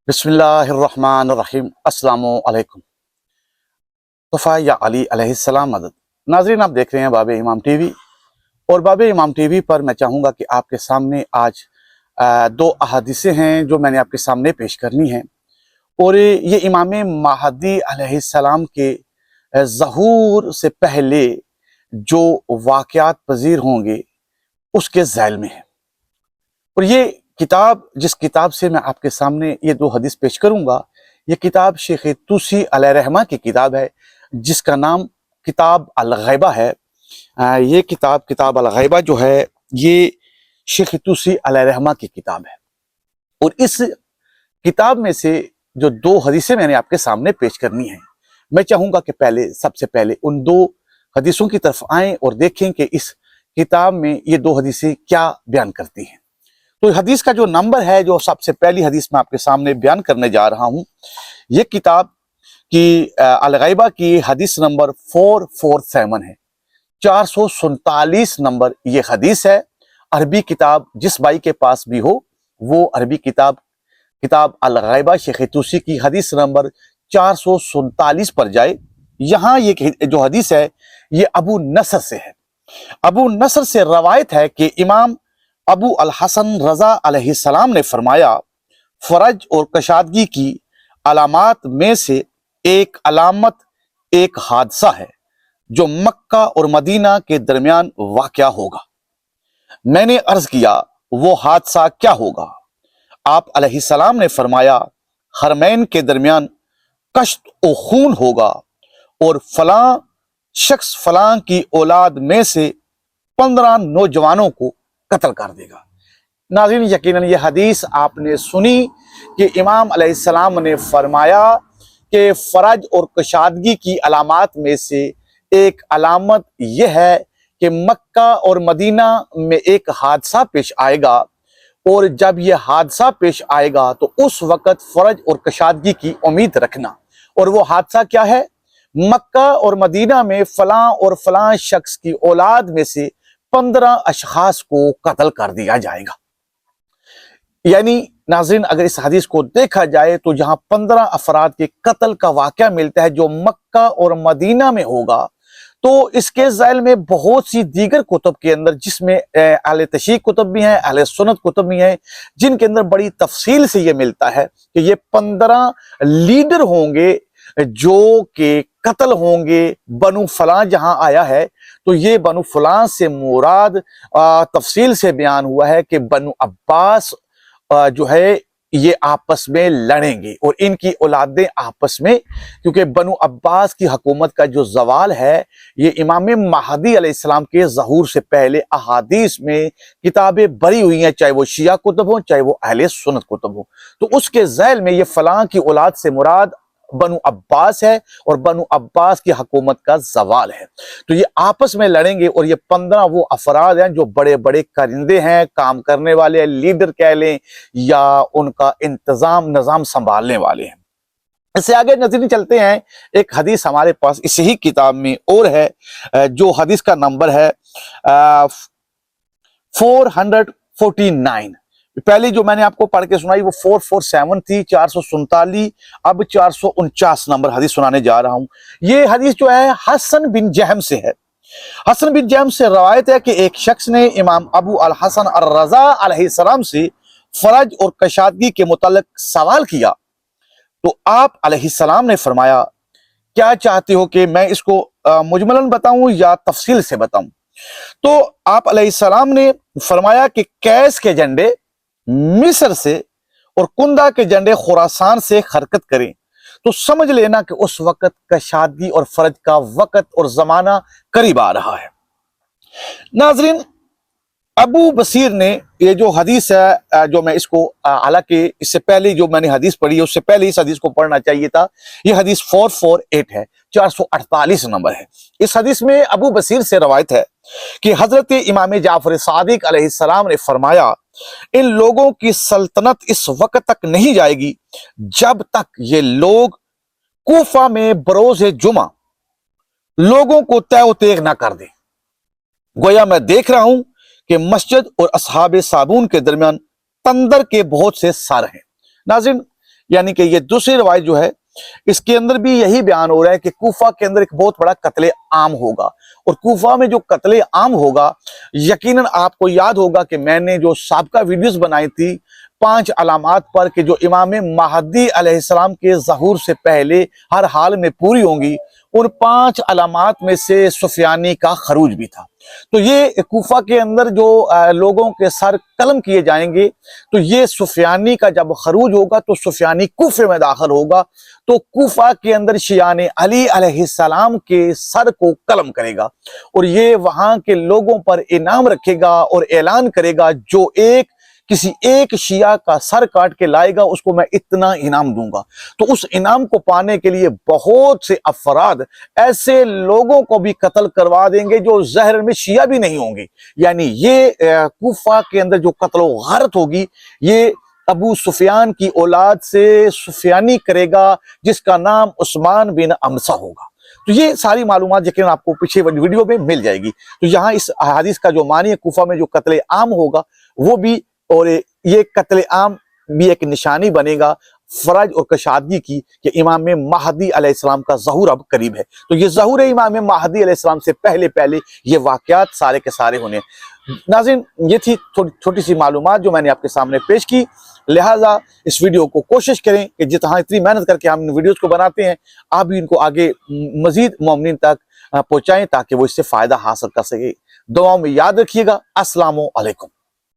बिस्मिल्लाहिर्रहमानिर्रहीम। अस्सलामु अलैकुम। तोफ़ा या अली अलैहिस्सलाम मदद। नाज़रीन, आप देख रहे हैं बाब इमाम टीवी और बाब इमाम टीवी पर मैं चाहूँगा कि आपके सामने आज दो अहादीसें हैं जो मैंने आपके सामने पेश करनी हैं और ये इमाम महदी अलैहिस्सलाम के ज़हूर से पहले जो वाक़यात पज़ीर होंगे उसके ज़ैल में है। और ये किताब, जिस किताब से मैं आपके सामने ये दो हदीस पेश करूंगा, ये किताब शेख तूसी अलैहिर्रहमा की किताब है जिसका नाम किताब अल-गैबा है। ये किताब अल-गैबा जो है ये शेख तूसी अलैहिर्रहमा की किताब है। और इस किताब में से जो दो हदीसें मैंने आपके सामने पेश करनी है, मैं चाहूंगा कि सबसे पहले उन दो हदीसों की तरफ आएं और देखें कि इस किताब में ये दो हदीसें क्या बयान करती हैं। तो हदीस का जो नंबर है, जो सबसे पहली हदीस मैं आपके सामने बयान करने जा रहा हूं, ये किताब की अल-गैबा की हदीस नंबर 447 है। 447 नंबर ये हदीस है। अरबी किताब जिस भाई के पास भी हो वो अरबी किताब अल-गैबा शेख तूसी की हदीस नंबर 447 पर जाए। यहाँ ये जो हदीस है ये अबू नसर से है। अबू नसर से रवायत है कि इमाम अबू अल हसन रजा अलैहिस्सलाम ने फरमाया, फरज और कशादगी की अलामात में से एक अलामत एक हादसा है जो मक्का और मदीना के दरमियान वाक़या होगा। मैंने अर्ज किया, वो हादसा क्या होगा? आप अलैहिस्सलाम ने फरमाया, हरमैन के दरमियान कश्त और खून होगा और फलां शख्स फलां की औलाद में से 15 नौजवानों को कत्ल कर देगा। नाज़रीन, यकीनन ये हदीस आपने सुनी कि इमाम अलैहिस्सलाम ने फरमाया कि फरज और कशादगी की अलामात में से एक अलामत यह है कि मक्का और मदीना में एक हादसा पेश आएगा और जब यह हादसा पेश आएगा तो उस वक़्त फरज और कशादगी की उम्मीद रखना। और वो हादसा क्या है? मक्का और मदीना में फलां और फलां शख्स की औलाद में से 15 अशखास को कत्ल कर दिया जाएगा। यानी नाज़रीन, अगर इस हदीस को देखा जाए तो जहां 15 अफराद के कत्ल का वाक़या मिलता है जो मक्का और मदीना में होगा, तो इसके ज़ैल में बहुत सी दीगर कुतुब के अंदर, जिसमें अहले तशरीह कुतुब भी हैं, अहले सुन्नत कुतुब भी हैं, जिनके अंदर बड़ी तफसील से ये मिलता है कि ये 15 लीडर होंगे जो कि कत्ल होंगे। बनु फलां जहां आया है तो ये बनु फलां से मुराद तफसील से बयान हुआ है कि बनु अब्बास जो है ये आपस में लड़ेंगे और इनकी औलादें आपस में, क्योंकि बनु अब्बास की हुकूमत का जो जवाल है ये इमाम महदी अलैहिस्सलाम के ज़हूर से पहले अहादीस में किताबें भरी हुई हैं, चाहे वो शिया कुतुब हो चाहे वो अहले सुन्नत कुतुब हो। तो उसके ज़ैल में ये फलां की औलाद से मुराद बनु अब्बास है और बनु अब्बास की हुकूमत का जवाल है। तो ये आपस में लड़ेंगे और ये 15 वो अफराद हैं जो बड़े बड़े कारिंदे हैं, काम करने वाले, लीडर कह लें या उनका इंतजाम निजाम संभालने वाले हैं। इससे आगे नजर चलते हैं, एक हदीस हमारे पास इसी ही किताब में और है, जो हदीस का नंबर है 449। पहले जो मैंने आपको पढ़ के सुनाई वो 447 थी, 447। अब 449 नंबर हदीस सुनाने जा रहा हूं। ये हदीस जो है हसन बिन जहम से है। हसन बिन जहम से रवायत है कि एक शख्स ने इमाम अबू अल हसन अर रजा अलैहिस्सलाम से फरज और कशादगी के मुतालिक सवाल किया तो आप अलैहिस्सलाम ने फरमाया, क्या चाहते हो कि मैं इसको मुजमलन बताऊं या तफसील से बताऊं? तो आप अलैहिस्सलाम ने फरमाया कि कैस के झंडे मिस्र से और कुंदा के झंडे खुरासान से हरकत करें तो समझ लेना कि उस वक्त कशादगी और फरज का वक्त और जमाना करीब आ रहा है। नाजरीन, अबू बसीर ने ये जो हदीस है, जो मैं इसको हालांकि इससे पहले जो मैंने हदीस पढ़ी है उससे पहले इस हदीस को पढ़ना चाहिए था। ये हदीस 448 है, 448 नंबर है। इस हदीस में अबू बसीर से रवायत है कि हजरत इमाम जाफर सादिक अलैहिस्सलाम ने फरमाया, इन लोगों की सल्तनत इस वक्त तक नहीं जाएगी जब तक ये लोग कूफा में बरोज जुमा लोगों को तय तेग ना कर दे। गोया मैं देख रहा हूं कि मस्जिद और असहाबे साबुन के दरमियान तंदर के बहुत से सर हैं। नाज़रीन, यानी कि ये दूसरी रवायत जो है इसके अंदर भी यही बयान हो रहा है कि कूफा के अंदर एक बहुत बड़ा कत्ले आम होगा। और कूफा में जो कत्ले आम होगा, यकीनन आपको याद होगा कि मैंने जो साबका वीडियोस बनाई थी 5 अलामात पर कि जो इमाम महदी अलैहिस्सलाम के ज़हूर से पहले हर हाल में पूरी होंगी, उन 5 अलामात में से सुफियानी का खरूज भी था। तो ये कूफा के अंदर जो लोगों के सर कलम किए जाएंगे, तो ये सुफियानी का जब खरूज होगा तो सुफियानी कूफे में दाखिल होगा, तो कूफा के अंदर शियान अली अलैहिस्सलाम के सर को कलम करेगा और ये वहां के लोगों पर इनाम रखेगा और ऐलान करेगा जो किसी एक शिया का सर काट के लाएगा उसको मैं इतना इनाम दूंगा। तो उस इनाम को पाने के लिए बहुत से अफराद ऐसे लोगों को भी कत्ल करवा देंगे जो जहर में शिया भी नहीं होंगे। यानी ये कूफा के अंदर जो कत्ल गारत होगी, ये अबू सुफियान की औलाद से सुफियानी करेगा जिसका नाम उस्मान बिन अमसा होगा। तो ये सारी मालूमात यकीन आपको पीछे वीडियो में मिल जाएगी। तो यहाँ इस हदीस का जो मानी है, कूफा में जो कत्ले आम होगा वो भी, और ये कत्ले आम भी एक निशानी बनेगा फरज और कशादगी की कि इमाम महदी अलैहिस्सलाम का ज़हूर अब करीब है। तो ये ज़हूर इमाम महदी अलैहिस्सलाम से पहले पहले ये वाक़यात सारे के सारे होने। नाज़रीन, ये थी छोटी सी मालूमात जो मैंने आपके सामने पेश की। लिहाजा इस वीडियो को कोशिश करें कि जितना इतनी मेहनत करके हम वीडियोस को बनाते हैं, आप भी इनको आगे मजीद मोमिनीन तक पहुँचाएँ ताकि वो इससे फ़ायदा हासिल कर सके। दुआओं में याद रखिएगा। अस्सलामु अलैकुम।